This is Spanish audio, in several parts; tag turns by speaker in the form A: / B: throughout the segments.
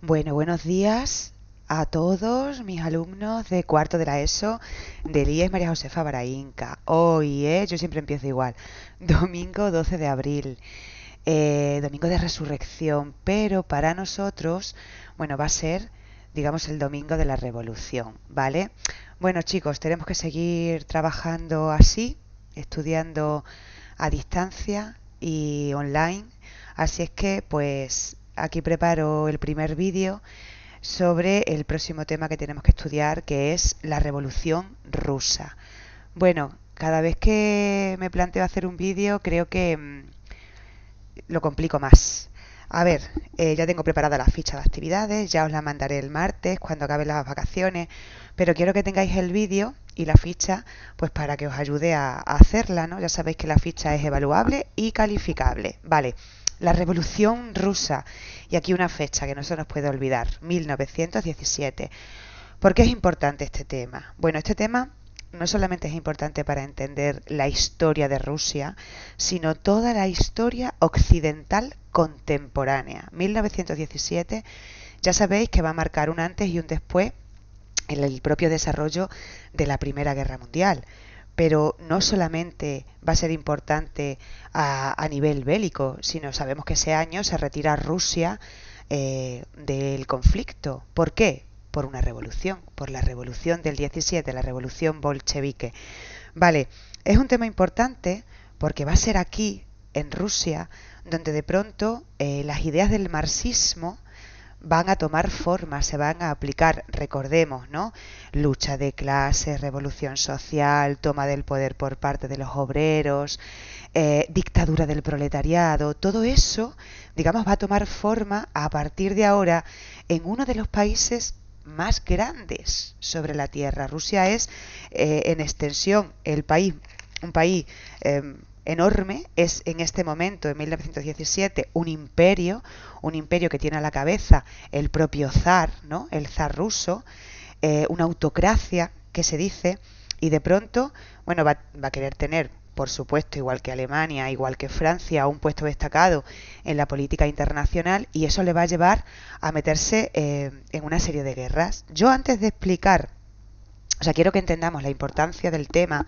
A: Bueno, buenos días a todos mis alumnos de cuarto de la ESO del IES María Josefa Baraínca. Hoy, yo siempre empiezo igual, domingo 12 de abril, domingo de resurrección, pero para nosotros, bueno, va a ser, digamos, el domingo de la revolución, ¿vale? Bueno, chicos, tenemos que seguir trabajando así, estudiando a distancia y online, así es que, pues, aquí preparo el primer vídeo sobre el próximo tema que tenemos que estudiar, que es la Revolución Rusa. Bueno, cada vez que me planteo hacer un vídeo creo que lo complico más. A ver, ya tengo preparada la ficha de actividades, ya os la mandaré el martes cuando acaben las vacaciones, pero quiero que tengáis el vídeo y la ficha pues para que os ayude a hacerla, ¿no? Ya sabéis que la ficha es evaluable y calificable. Vale, la Revolución Rusa. Y aquí una fecha que no se nos puede olvidar, 1917. ¿Por qué es importante este tema? Bueno, este tema no solamente es importante para entender la historia de Rusia, sino toda la historia occidental contemporánea. 1917, ya sabéis que va a marcar un antes y un después en el propio desarrollo de la Primera Guerra Mundial. Pero no solamente va a ser importante a nivel bélico, sino sabemos que ese año se retira Rusia del conflicto. ¿Por qué? Por una revolución, por la revolución del 17, la revolución bolchevique. Vale, es un tema importante porque va a ser aquí, en Rusia, donde de pronto las ideas del marxismo van a tomar forma, se van a aplicar, recordemos, ¿no? Lucha de clases, revolución social, toma del poder por parte de los obreros, dictadura del proletariado, todo eso, digamos, va a tomar forma a partir de ahora en uno de los países más grandes sobre la Tierra. Rusia es, en extensión, un país enorme, es en este momento, en 1917, un imperio que tiene a la cabeza el propio zar, ¿no? El zar ruso, una autocracia que se dice, y de pronto, bueno, va a querer tener, por supuesto, igual que Alemania, igual que Francia, un puesto destacado en la política internacional, y eso le va a llevar a meterse en una serie de guerras. Yo antes de explicar, o sea, quiero que entendamos la importancia del tema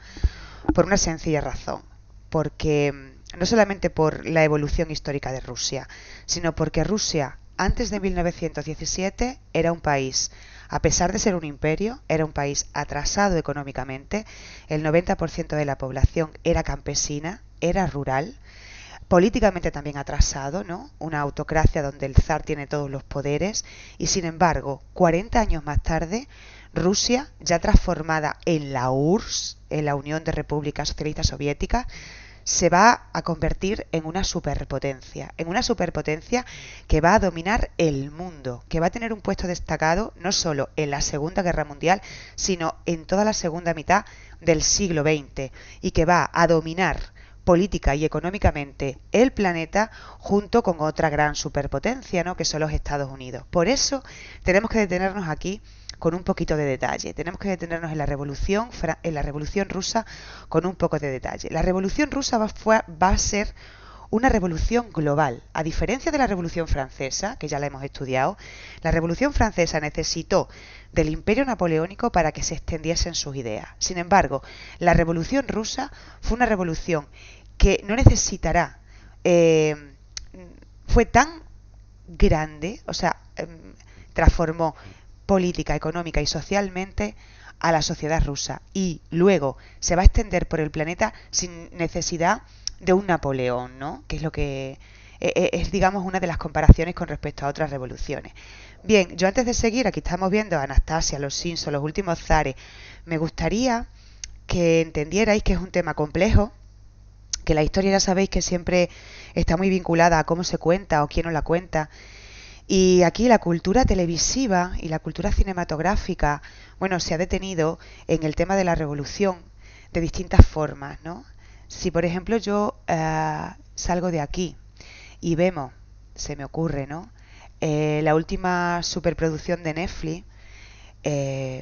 A: por una sencilla razón, porque no solamente por la evolución histórica de Rusia, sino porque Rusia antes de 1917 era un país, a pesar de ser un imperio, era un país atrasado económicamente, el 90% de la población era campesina, era rural, políticamente también atrasado, ¿no? Una autocracia donde el zar tiene todos los poderes y sin embargo, 40 años más tarde, Rusia, ya transformada en la URSS, en la Unión de Repúblicas Socialistas Soviéticas, se va a convertir en una superpotencia que va a dominar el mundo, que va a tener un puesto destacado no solo en la Segunda Guerra Mundial, sino en toda la segunda mitad del siglo XX y que va a dominar política y económicamente el planeta junto con otra gran superpotencia, ¿no? Que son los Estados Unidos. Por eso tenemos que detenernos aquí con un poquito de detalle. Tenemos que detenernos en la revolución rusa con un poco de detalle. La revolución rusa va a ser una revolución global. A diferencia de la revolución francesa, que ya la hemos estudiado, la revolución francesa necesitó del imperio napoleónico para que se extendiesen sus ideas. Sin embargo, la revolución rusa fue una revolución que no necesitará, fue tan grande, o sea, transformó política, económica y socialmente a la sociedad rusa y luego se va a extender por el planeta sin necesidad de un Napoleón, ¿no? Que es lo que es, digamos, una de las comparaciones con respecto a otras revoluciones. Bien, yo antes de seguir, aquí estamos viendo a Anastasia, los Simpson, los últimos zares, me gustaría que entendierais que es un tema complejo, que la historia ya sabéis que siempre está muy vinculada a cómo se cuenta o quién nos la cuenta. Y aquí la cultura televisiva y la cultura cinematográfica, bueno, se ha detenido en el tema de la revolución de distintas formas, ¿no? Si, por ejemplo, yo salgo de aquí y vemos, se me ocurre, ¿no? La última superproducción de Netflix,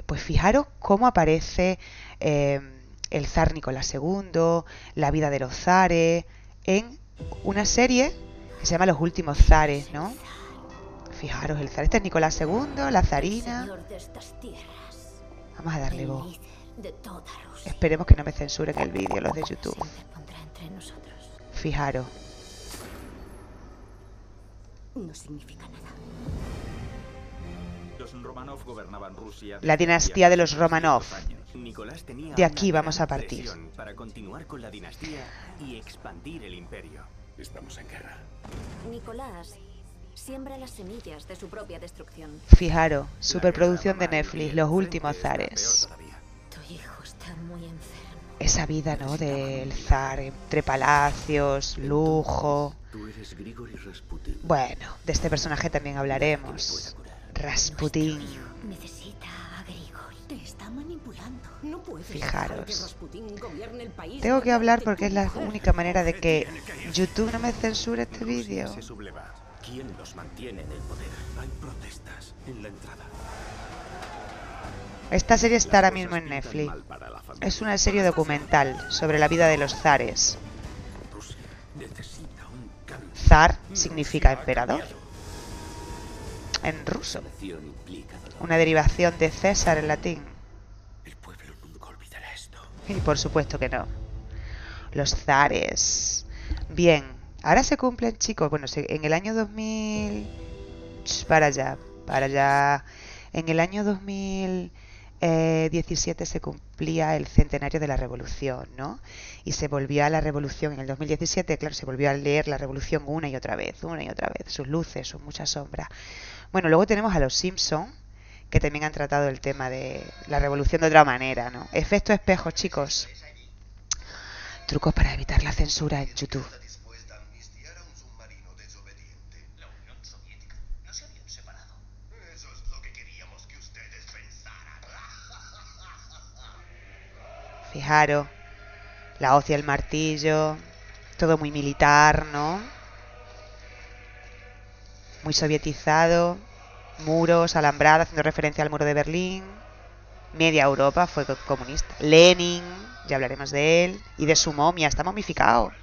A: pues fijaros cómo aparece el zar Nicolás II, la vida de los zares, en una serie que se llama Los últimos zares, ¿no? Fijaros, el zar este es Nicolás II, la zarina.
B: Señor de estas tierras,
A: Vamos a darle
B: el
A: voz.
B: líder de toda Rusia.
A: Esperemos que no me censuren el vídeo los de YouTube.
B: Se interpondrá entre nosotros.
A: Fijaros.
B: No significa nada.
C: Los Romanov gobernaban Rusia.
A: La dinastía de los Romanov.
C: Nicolás tenía
A: De aquí
C: una
A: vamos a
C: gran
A: partir.
C: presión para continuar con la dinastía y expandir el imperio. Estamos en guerra.
B: Nicolás siembra las semillas de su propia destrucción.
A: Fijaros, superproducción de Netflix, los últimos zares.
B: Tu hijo está muy enfermo.
A: Esa vida, ¿no? Del zar entre palacios, lujo.
C: Tú eres Grigori Rasputin.
A: Bueno, de este personaje también hablaremos. Rasputín.
B: Necesita a Grigori. Te está manipulando. No puedes
A: Fijaros.
B: dejar que Rasputín gobierne el país.
A: Tengo que hablar porque es la
B: Mujer.
A: única manera de que YouTube no me censure este vídeo.
C: Se subleva. ¿Quién los mantiene en el poder? Hay protestas en la entrada.
A: Esta serie está ahora mismo en Netflix. Es una serie documental sobre la vida de los zares.
C: Rusia necesita un cambio.
A: Zar significa emperador en ruso.
C: Nación implica dolor.
A: Una derivación de César en latín.
C: El pueblo nunca olvidará esto.
A: Y por supuesto que no. Los zares. Bien, ahora se cumplen, chicos. Bueno, en el año 2000... Para allá. En el año 2017 se cumplía el centenario de la Revolución, ¿no? Y se volvió a la Revolución en el 2017, claro, se volvió a leer la Revolución una y otra vez, sus luces, sus muchas sombras. Bueno, luego tenemos a los Simpson, que también han tratado el tema de la Revolución de otra manera, ¿no? Efecto espejo, chicos. Trucos para evitar la censura en YouTube. Fijaros, la hoz y el martillo, todo muy militar, ¿no? Muy sovietizado, muros, alambrada, haciendo referencia al muro de Berlín. Media Europa fue comunista. Lenin, ya hablaremos de él, y de su momia, está momificado.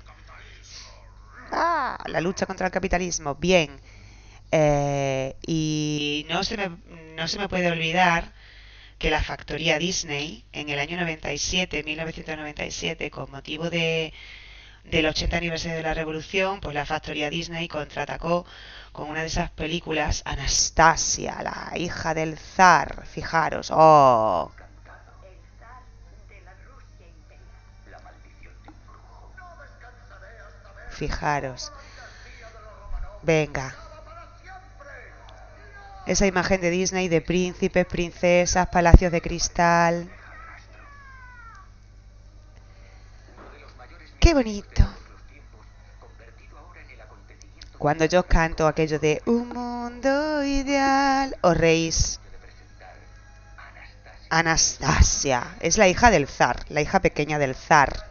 A: Ah, la lucha contra el capitalismo, bien. Y no se me puede olvidar que la factoría Disney en el año 1997, con motivo del 80 aniversario de la Revolución, pues la factoría Disney contraatacó con una de esas películas, Anastasia, la hija del zar. Fijaros, oh. Fijaros. Venga. Esa imagen de Disney de príncipes, princesas, palacios de cristal. ¡Qué bonito! Cuando yo canto aquello de un mundo ideal, os reís. Anastasia es la hija del zar, la hija pequeña del zar.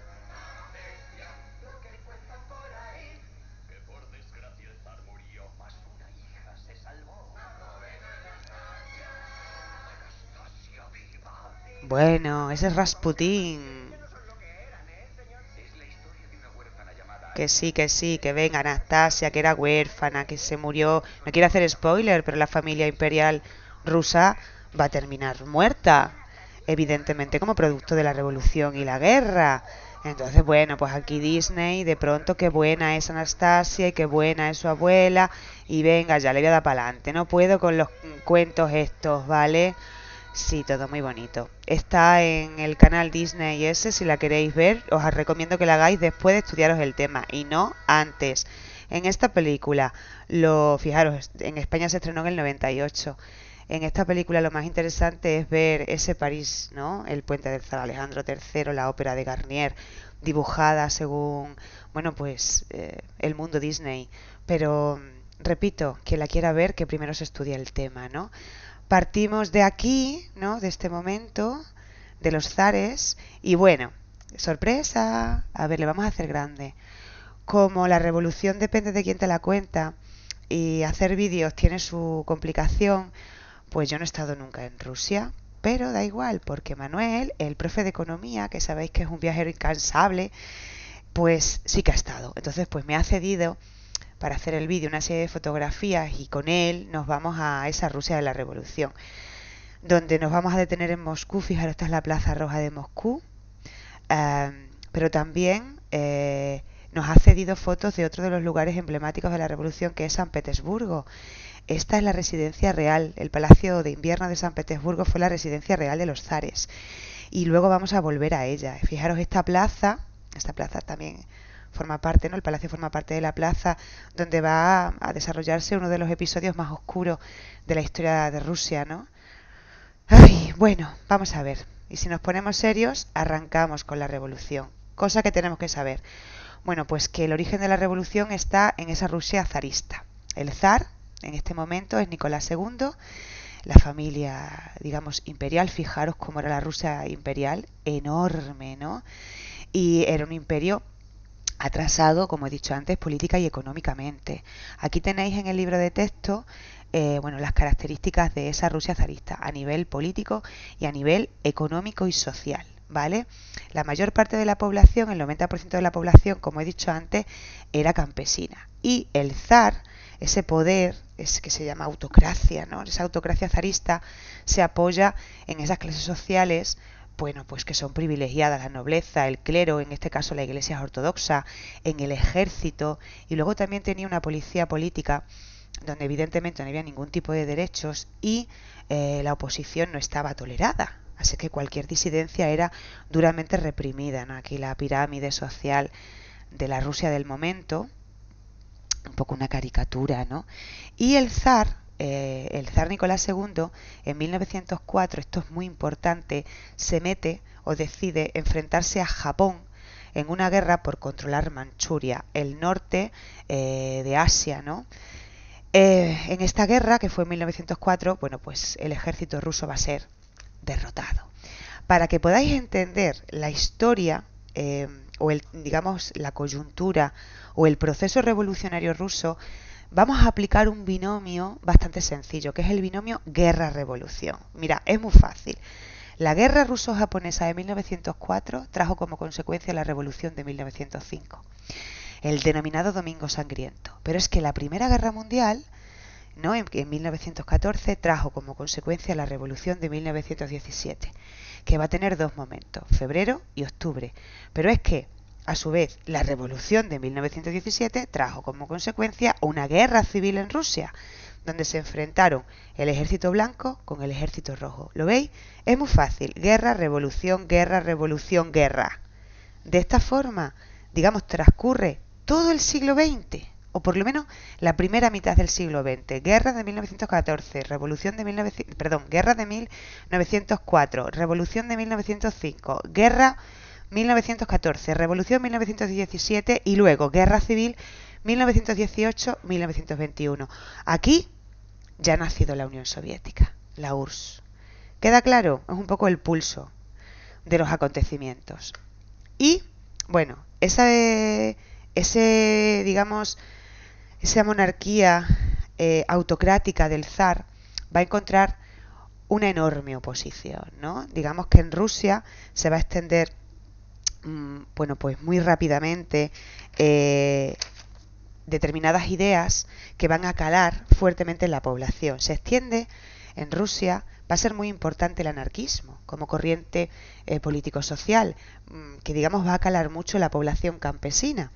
A: Bueno, ese es Rasputín. Que sí, que venga Anastasia, que era huérfana, que se murió. No quiero hacer spoiler, pero la familia imperial rusa va a terminar muerta, evidentemente como producto de la revolución y la guerra. Entonces, bueno, pues aquí Disney, de pronto, qué buena es Anastasia y qué buena es su abuela. Y venga, ya le voy a dar para adelante. No puedo con los cuentos estos, ¿vale? Sí, todo muy bonito. Está en el canal Disney ese, si la queréis ver, os recomiendo que la hagáis después de estudiaros el tema y no antes. En esta película, fijaros, en España se estrenó en el 98. En esta película lo más interesante es ver ese París, ¿no? El puente del zar Alejandro III, la ópera de Garnier, dibujada según, bueno, pues el mundo Disney. Pero, repito, quien la quiera ver, que primero se estudie el tema, ¿no? Partimos de aquí, ¿no? De este momento, de los zares, y bueno, sorpresa, a ver, le vamos a hacer grande. Como la revolución depende de quién te la cuenta y hacer vídeos tiene su complicación, pues yo no he estado nunca en Rusia, pero da igual, porque Manuel, el profe de economía, que sabéis que es un viajero incansable, pues sí que ha estado. Entonces, pues me ha cedido para hacer el vídeo, una serie de fotografías, y con él nos vamos a esa Rusia de la Revolución, donde nos vamos a detener en Moscú. Fijaros, esta es la Plaza Roja de Moscú, pero también nos ha cedido fotos de otro de los lugares emblemáticos de la Revolución, que es San Petersburgo. Esta es la residencia real, el Palacio de Invierno de San Petersburgo fue la residencia real de los zares, y luego vamos a volver a ella. Fijaros, esta plaza también forma parte, ¿no? El palacio forma parte de la plaza donde va a desarrollarse uno de los episodios más oscuros de la historia de Rusia, ¿no? Ay, bueno, vamos a ver. Y si nos ponemos serios, arrancamos con la revolución. Cosa que tenemos que saber. Bueno, pues que el origen de la revolución está en esa Rusia zarista. El zar, en este momento, es Nicolás II. La familia, digamos, imperial. Fijaros cómo era la Rusia imperial. Enorme, ¿no? Y era un imperio atrasado, como he dicho antes, política y económicamente. Aquí tenéis en el libro de texto las características de esa Rusia zarista a nivel político y a nivel económico y social, ¿vale? La mayor parte de la población, el 90% de la población, como he dicho antes, era campesina. Y el zar, ese poder, es que se llama autocracia, ¿no? Esa autocracia zarista se apoya en esas clases sociales, bueno, pues que son privilegiadas, la nobleza, el clero, en este caso la Iglesia ortodoxa, en el ejército, y luego también tenía una policía política donde evidentemente no había ningún tipo de derechos, y la oposición no estaba tolerada, así que cualquier disidencia era duramente reprimida, ¿no? Aquí la pirámide social de la Rusia del momento, un poco una caricatura, ¿no? Y el zar Nicolás II, en 1904, esto es muy importante, se mete o decide enfrentarse a Japón en una guerra por controlar Manchuria, el norte de Asia, ¿no? En esta guerra, que fue en 1904, bueno, pues el ejército ruso va a ser derrotado. Para que podáis entender la historia digamos, la coyuntura o el proceso revolucionario ruso, vamos a aplicar un binomio bastante sencillo, que es el binomio guerra-revolución. Mira, es muy fácil. La guerra ruso-japonesa de 1904 trajo como consecuencia la revolución de 1905, el denominado Domingo Sangriento. Pero es que la Primera Guerra Mundial, ¿no?, en 1914 trajo como consecuencia la revolución de 1917, que va a tener dos momentos, febrero y octubre. Pero es que, a su vez, la revolución de 1917 trajo como consecuencia una guerra civil en Rusia, donde se enfrentaron el ejército blanco con el ejército rojo. ¿Lo veis? Es muy fácil. Guerra, revolución, guerra, revolución, guerra. De esta forma, digamos, transcurre todo el siglo XX, o por lo menos la primera mitad del siglo XX. Guerra de 1914, guerra de 1904, revolución de 1905, guerra 1914, revolución 1917 y luego guerra civil 1918-1921. Aquí ya ha nacido la Unión Soviética, la URSS. ¿Queda claro? Es un poco el pulso de los acontecimientos. Y, bueno, esa monarquía autocrática del zar va a encontrar una enorme oposición, ¿no? Digamos que en Rusia se va a extender pues muy rápidamente determinadas ideas que van a calar fuertemente en la población. Se extiende en Rusia, va a ser muy importante el anarquismo como corriente político-social, que digamos va a calar mucho en la población campesina.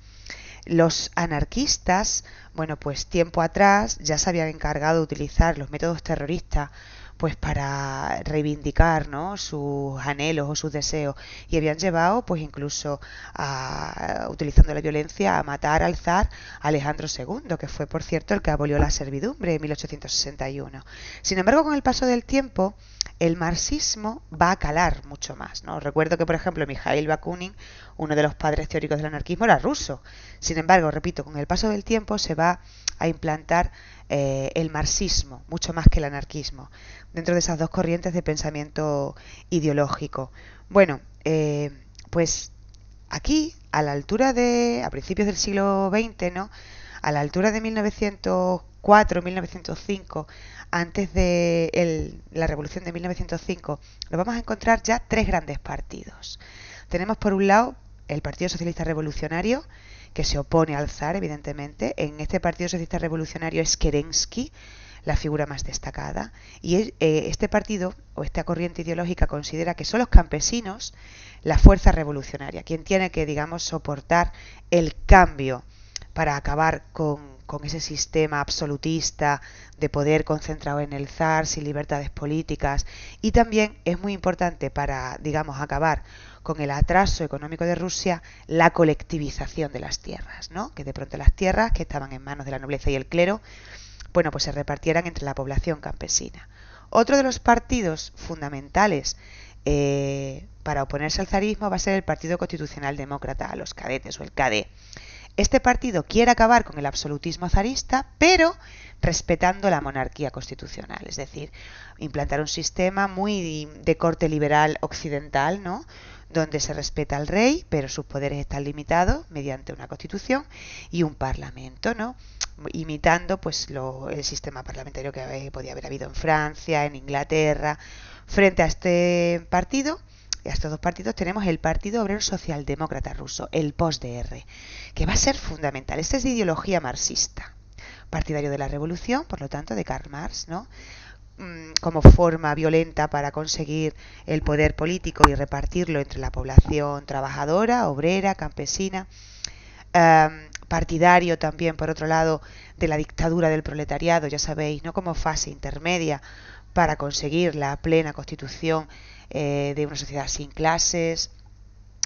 A: Los anarquistas, bueno, pues tiempo atrás ya se habían encargado de utilizar los métodos terroristas pues para reivindicar, ¿no?, sus anhelos o sus deseos, y habían llevado pues incluso utilizando la violencia a matar al zar Alejandro II, que fue por cierto el que abolió la servidumbre en 1861. Sin embargo, con el paso del tiempo el marxismo va a calar mucho más, ¿no? Recuerdo que, por ejemplo, Mikhail Bakunin, uno de los padres teóricos del anarquismo, era ruso. Sin embargo, repito, con el paso del tiempo se va a implantar el marxismo, mucho más que el anarquismo, dentro de esas dos corrientes de pensamiento ideológico. Bueno, pues aquí, a principios del siglo XX, ¿no?, a la altura de 1904, 1905, antes de la revolución de 1905, nos vamos a encontrar ya tres grandes partidos. Tenemos por un lado el Partido Socialista Revolucionario, que se opone al zar, evidentemente. En este Partido Socialista Revolucionario es Kerensky la figura más destacada, y este partido o esta corriente ideológica considera que son los campesinos la fuerza revolucionaria, quien tiene que, digamos, soportar el cambio para acabar con ese sistema absolutista de poder concentrado en el zar, sin libertades políticas, y también es muy importante para, digamos, acabar con el atraso económico de Rusia, la colectivización de las tierras, ¿no? Que de pronto las tierras que estaban en manos de la nobleza y el clero, bueno, pues se repartieran entre la población campesina. Otro de los partidos fundamentales para oponerse al zarismo va a ser el Partido Constitucional Demócrata, los cadetes o el KD. Este partido quiere acabar con el absolutismo zarista, pero respetando la monarquía constitucional, es decir, implantar un sistema muy de corte liberal occidental, ¿no?, donde se respeta al rey, pero sus poderes están limitados mediante una constitución y un parlamento, ¿no?, imitando pues el sistema parlamentario que podía haber habido en Francia, en Inglaterra. Frente a este partido, a estos dos partidos, tenemos el Partido Obrero Socialdemócrata Ruso, el POSDR, que va a ser fundamental. Este es de ideología marxista, partidario de la revolución, por lo tanto de Karl Marx, ¿no?, como forma violenta para conseguir el poder político y repartirlo entre la población trabajadora, obrera, campesina. Partidario también, por otro lado, de la dictadura del proletariado, ya sabéis, ¿no?, como fase intermedia para conseguir la plena constitución de una sociedad sin clases,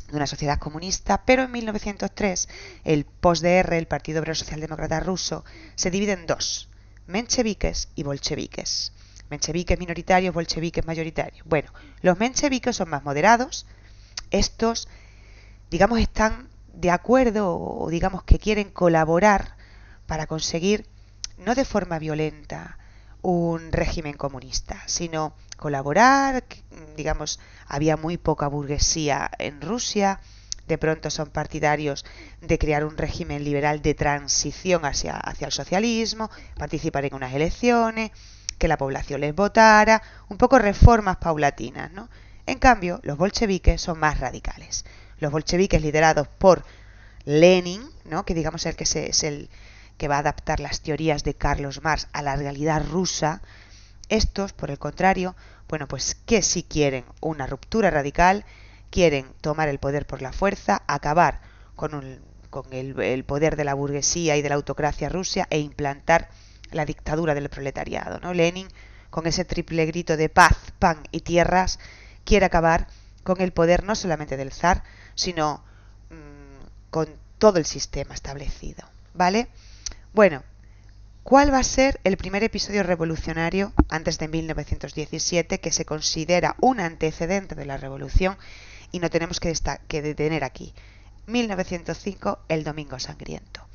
A: de una sociedad comunista. Pero en 1903 el POSDR, el Partido Obrero Socialdemócrata Ruso, se divide en dos: mencheviques y bolcheviques. Mencheviques minoritarios, bolcheviques mayoritarios. Bueno, los mencheviques son más moderados. Estos, digamos, están de acuerdo, o digamos que quieren colaborar para conseguir, no de forma violenta, un régimen comunista, sino colaborar. Digamos, había muy poca burguesía en Rusia, de pronto son partidarios de crear un régimen liberal de transición hacia el socialismo, participar en unas elecciones, que la población les votara, un poco reformas paulatinas, ¿no? En cambio, los bolcheviques son más radicales. Los bolcheviques, liderados por Lenin, ¿no?, que digamos es el que va a adaptar las teorías de Carlos Marx a la realidad rusa. Estos, por el contrario, bueno, pues que sí quieren una ruptura radical, quieren tomar el poder por la fuerza, acabar con el poder de la burguesía y de la autocracia rusa e implantar la dictadura del proletariado, ¿no? Lenin, con ese triple grito de paz, pan y tierras, quiere acabar con el poder no solamente del zar, sino con todo el sistema establecido, ¿vale? Bueno, ¿cuál va a ser el primer episodio revolucionario antes de 1917 que se considera un antecedente de la revolución y no tenemos que detener aquí? 1905, el Domingo Sangriento.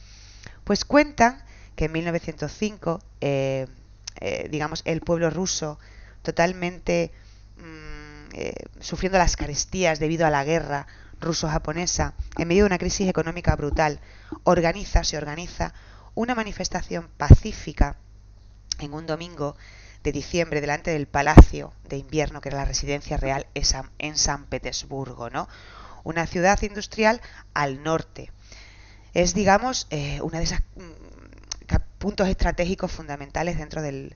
A: Pues cuentan que en 1905, digamos, el pueblo ruso, totalmente sufriendo las carestías debido a la guerra ruso-japonesa, en medio de una crisis económica brutal, se organiza una manifestación pacífica en un domingo de diciembre delante del Palacio de Invierno, que era la residencia real en San Petersburgo, ¿no?, una ciudad industrial al norte. Es, digamos, una de esas puntos estratégicos fundamentales dentro del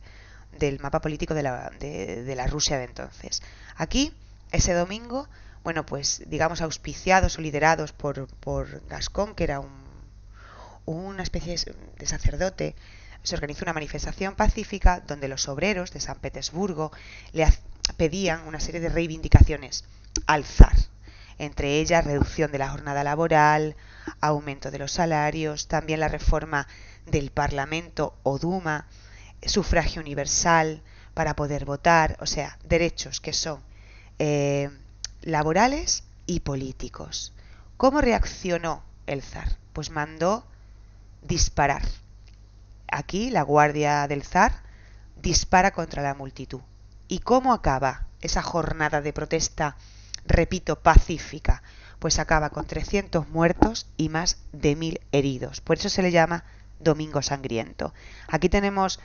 A: mapa político de la Rusia de entonces. Aquí, ese domingo, bueno, pues digamos auspiciados o liderados por Gascón, que era una especie de sacerdote, se organizó una manifestación pacífica donde los obreros de San Petersburgo le pedían una serie de reivindicaciones al zar, entre ellas reducción de la jornada laboral, aumento de los salarios, también la reforma del Parlamento o Duma, sufragio universal para poder votar, o sea, derechos que son laborales y políticos. ¿Cómo reaccionó el zar? Pues mandó disparar. Aquí la guardia del zar dispara contra la multitud. ¿Y cómo acaba esa jornada de protesta, repito, pacífica? Pues acaba con 300 muertos y más de 1000 heridos. Por eso se le llama Domingo Sangriento. Aquí tenemos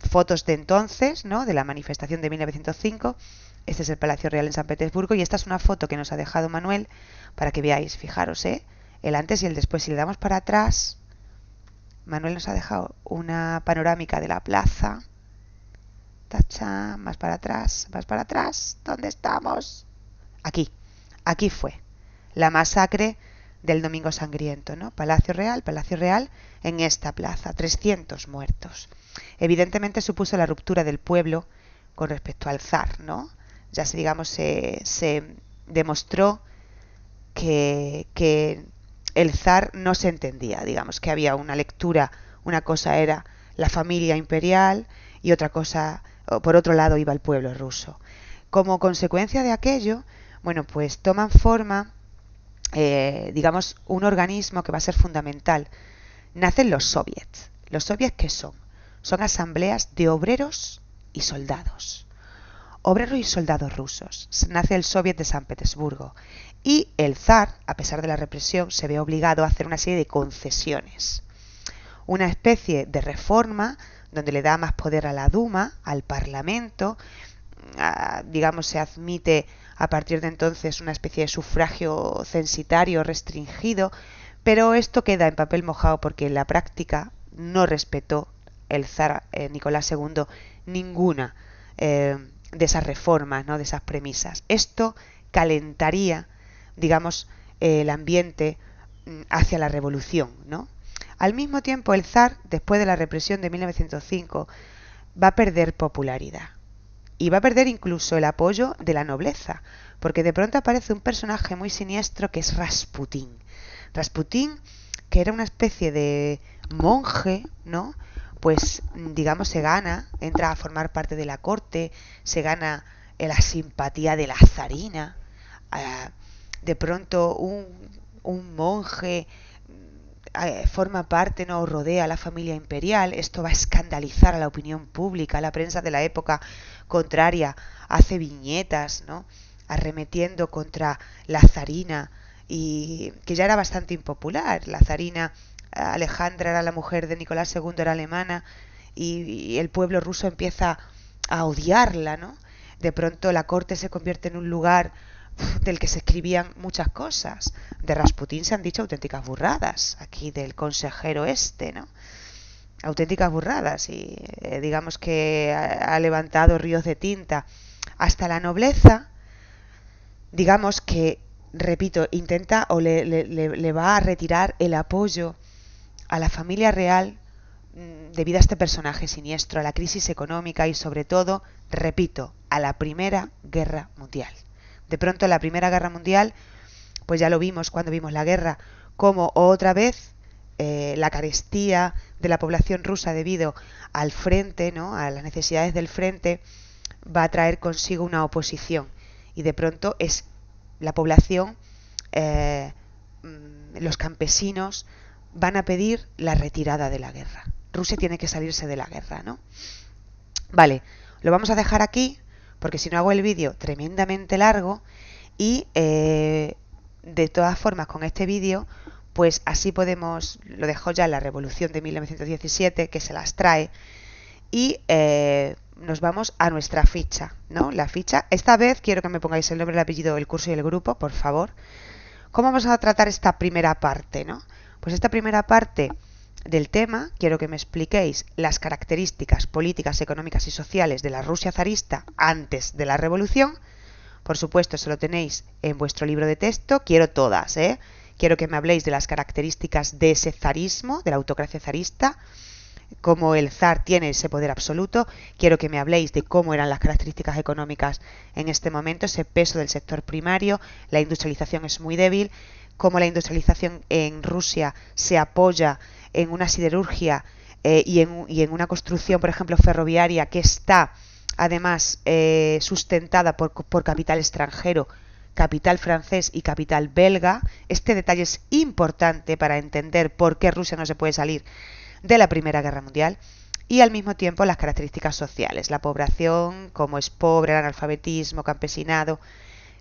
A: fotos de entonces, ¿no?, de la manifestación de 1905. Este es el Palacio Real en San Petersburgo y esta es una foto que nos ha dejado Manuel para que veáis. Fijaros, el antes y el después. Si le damos para atrás, Manuel nos ha dejado una panorámica de la plaza. Tacha, más para atrás, más para atrás. ¿Dónde estamos? Aquí fue la masacre del Domingo Sangriento, ¿no? Palacio Real, en esta plaza, 300 muertos. Evidentemente supuso la ruptura del pueblo con respecto al zar, ¿no? Ya se demostró que el zar no se entendía, digamos, que había una lectura, una cosa era la familia imperial y otra cosa, por otro lado, iba el pueblo ruso. Como consecuencia de aquello, bueno, pues toman forma, digamos, un organismo que va a ser fundamental. Nacen los soviets. ¿Los soviets qué son? Son asambleas de obreros y soldados. Obreros y soldados rusos. Nace el Soviet de San Petersburgo. Y el zar, a pesar de la represión, se ve obligado a hacer una serie de concesiones. Una especie de reforma donde le da más poder a la Duma, al Parlamento. Digamos, se admite a partir de entonces una especie de sufragio censitario restringido, pero esto queda en papel mojado porque en la práctica no respetó el zar Nicolás II ninguna de esas reformas, ¿no? De esas premisas. Esto calentaría, digamos, el ambiente hacia la revolución, ¿no? Al mismo tiempo, el zar, después de la represión de 1905, va a perder popularidad. Y va a perder incluso el apoyo de la nobleza, porque de pronto aparece un personaje muy siniestro que es Rasputín. Rasputín, que era una especie de monje, ¿no? Pues digamos entra a formar parte de la corte, se gana la simpatía de la zarina. De pronto un monje forma parte, no rodea a la familia imperial. Esto va a escandalizar a la opinión pública. La prensa de la época contraria hace viñetas, ¿no? Arremetiendo contra la zarina, y que ya era bastante impopular. La zarina Alejandra era la mujer de Nicolás II, era alemana, y el pueblo ruso empieza a odiarla, ¿no? De pronto la corte se convierte en un lugar del que se escribían muchas cosas. De Rasputín se han dicho auténticas burradas, aquí del consejero ¿no? Auténticas burradas, y digamos que ha levantado ríos de tinta. Hasta la nobleza, digamos que, repito, intenta o le va a retirar el apoyo a la familia real debido a este personaje siniestro, a la crisis económica y sobre todo, repito, a la Primera Guerra Mundial. De pronto la Primera Guerra Mundial, pues ya lo vimos cuando vimos la guerra, como otra vez la carestía de la población rusa debido al frente, ¿no? A las necesidades del frente, va a traer consigo una oposición, y de pronto es la población, los campesinos van a pedir la retirada de la guerra. Rusia tiene que salirse de la guerra, ¿no? Vale, lo vamos a dejar aquí porque si no hago el vídeo tremendamente largo, y de todas formas con este vídeo pues así podemos, lo dejo ya en la revolución de 1917 que se las trae, y nos vamos a nuestra ficha, ¿no? La ficha, esta vez quiero que me pongáis el nombre, el apellido, el curso y el grupo, por favor. ¿Cómo vamos a tratar esta primera parte, no? Pues esta primera parte del tema, quiero que me expliquéis las características políticas, económicas y sociales de la Rusia zarista antes de la revolución. Por supuesto, eso lo tenéis en vuestro libro de texto. Quiero todas, ¿eh? Quiero que me habléis de las características de ese zarismo, de la autocracia zarista, cómo el zar tiene ese poder absoluto. Quiero que me habléis de cómo eran las características económicas en este momento, ese peso del sector primario, la industrialización es muy débil, cómo la industrialización en Rusia se apoya en una siderurgia y en una construcción, por ejemplo, ferroviaria, que está además sustentada por capital extranjero, capital francés y capital belga. Este detalle es importante para entender por qué Rusia no se puede salir de la Primera Guerra Mundial. Y al mismo tiempo las características sociales, la población, cómo es pobre, el analfabetismo, campesinado.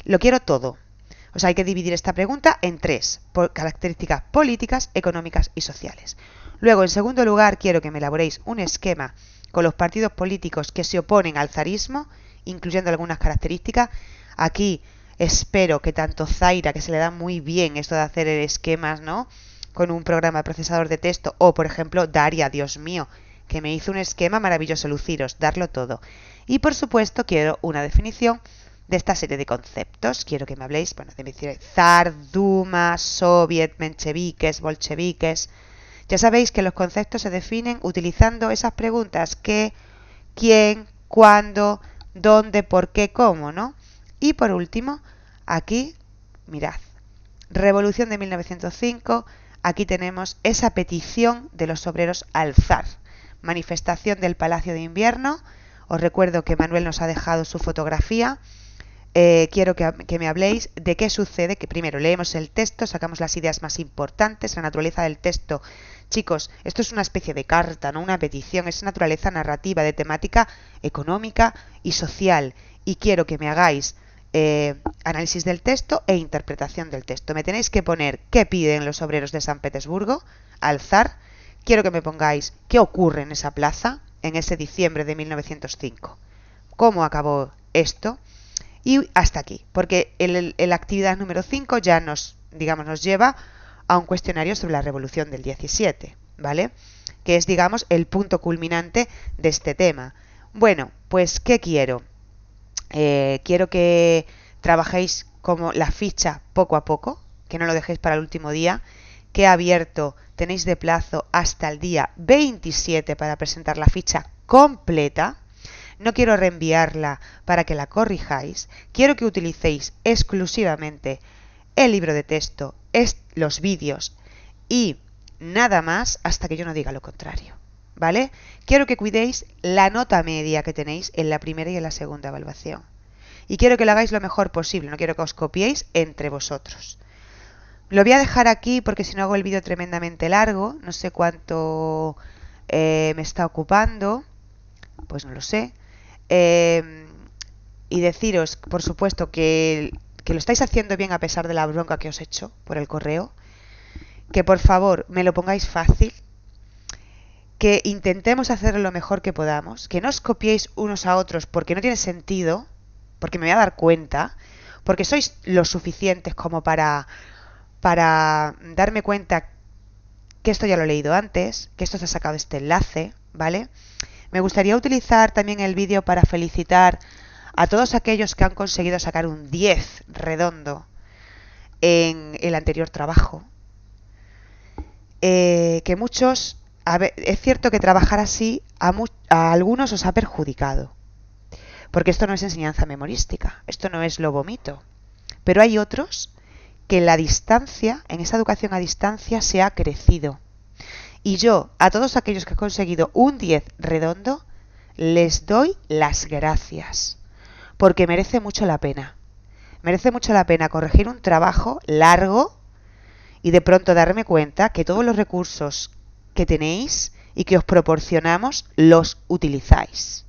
A: Lo quiero todo. O sea, hay que dividir esta pregunta en tres: características políticas, económicas y sociales. Luego, en segundo lugar, quiero que me elaboréis un esquema con los partidos políticos que se oponen al zarismo, incluyendo algunas características. Aquí espero que tanto Zaira, que se le da muy bien esto de hacer esquemas, ¿no?, con un programa de procesador de texto, o por ejemplo Daria, Dios mío, que me hizo un esquema maravilloso, luciros, darlo todo. Y por supuesto quiero una definición de esta serie de conceptos. Quiero que me habléis, bueno, de zar, duma, soviet, mencheviques, bolcheviques. Ya sabéis que los conceptos se definen utilizando esas preguntas: qué, quién, cuándo, dónde, por qué, cómo, ¿no? Y por último, aquí, mirad, Revolución de 1905, aquí tenemos esa petición de los obreros al zar. Manifestación del Palacio de Invierno. Os recuerdo que Manuel nos ha dejado su fotografía. Quiero que me habléis de qué sucede, que primero leemos el texto, sacamos las ideas más importantes, la naturaleza del texto. Chicos, esto es una especie de carta, no una petición, es naturaleza narrativa de temática económica y social. Y quiero que me hagáis análisis del texto e interpretación del texto. Me tenéis que poner qué piden los obreros de San Petersburgo al zar. Quiero que me pongáis qué ocurre en esa plaza en ese diciembre de 1905. ¿Cómo acabó esto? Y hasta aquí, porque la actividad número 5 ya nos lleva a un cuestionario sobre la Revolución del 17, ¿vale? Que es, digamos, el punto culminante de este tema. Bueno, pues, ¿qué quiero? Quiero que trabajéis como la ficha poco a poco, que no lo dejéis para el último día, que he abierto, tenéis de plazo hasta el día 27 para presentar la ficha completa. No quiero reenviarla para que la corrijáis. Quiero que utilicéis exclusivamente el libro de texto, los vídeos y nada más hasta que yo no diga lo contrario, ¿vale? Quiero que cuidéis la nota media que tenéis en la primera y en la segunda evaluación. Y quiero que lo hagáis lo mejor posible, no quiero que os copiéis entre vosotros. Lo voy a dejar aquí porque si no hago el vídeo tremendamente largo, no sé cuánto me está ocupando, pues no lo sé. Y deciros, por supuesto, que lo estáis haciendo bien a pesar de la bronca que os he hecho por el correo, que por favor me lo pongáis fácil, que intentemos hacerlo lo mejor que podamos, que no os copiéis unos a otros porque no tiene sentido, porque me voy a dar cuenta, porque sois lo suficientes como para darme cuenta que esto ya lo he leído antes, que esto se ha sacado este enlace, ¿vale? Me gustaría utilizar también el vídeo para felicitar a todos aquellos que han conseguido sacar un 10 redondo en el anterior trabajo. Que muchos, es cierto que trabajar así a algunos os ha perjudicado, porque esto no es enseñanza memorística, esto no es lo vomito, pero hay otros que en la distancia, en esa educación a distancia, se ha crecido. Y yo, a todos aquellos que han conseguido un 10 redondo, les doy las gracias, porque merece mucho la pena. Merece mucho la pena corregir un trabajo largo y de pronto darme cuenta que todos los recursos que tenéis y que os proporcionamos los utilizáis.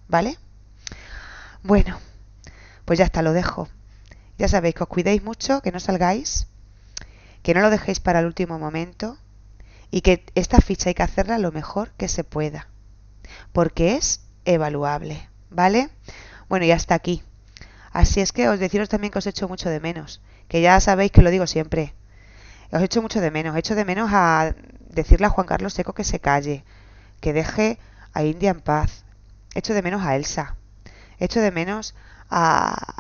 A: ¿Vale? Bueno, pues ya está, lo dejo. Ya sabéis que os cuidéis mucho, que no salgáis, que no lo dejéis para el último momento y que esta ficha hay que hacerla lo mejor que se pueda, porque es evaluable, ¿vale? Bueno, y hasta aquí. Así es que os deciros también que os echo mucho de menos, que ya sabéis que lo digo siempre. Os echo mucho de menos. Echo de menos a decirle a Juan Carlos Seco que se calle, que deje a India en paz. Echo de menos a Elsa. Echo de menos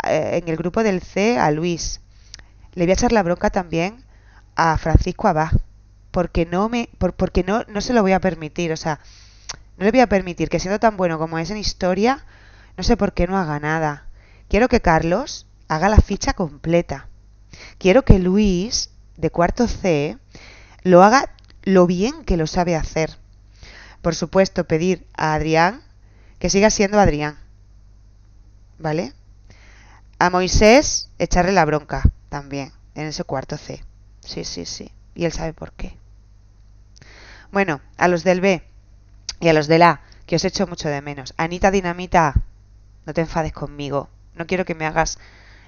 A: en el grupo del C a Luis. Le voy a echar la bronca también a Francisco Abad, porque no se lo voy a permitir. O sea, no le voy a permitir que, siendo tan bueno como es en historia, no sé por qué no haga nada. Quiero que Carlos haga la ficha completa. Quiero que Luis, de cuarto C, lo haga lo bien que lo sabe hacer. Por supuesto, pedir a Adrián que siga siendo Adrián, ¿vale? A Moisés, echarle la bronca también, en ese cuarto C. Sí. Y él sabe por qué. Bueno, a los del B y a los del A, que os echo mucho de menos. Anita Dinamita, no te enfades conmigo. No quiero que me hagas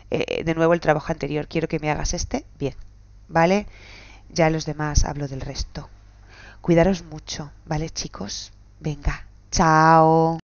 A: de nuevo el trabajo anterior. Quiero que me hagas este bien, ¿vale? Ya los demás hablo del resto. Cuidaros mucho, ¿vale, chicos? Venga, chao.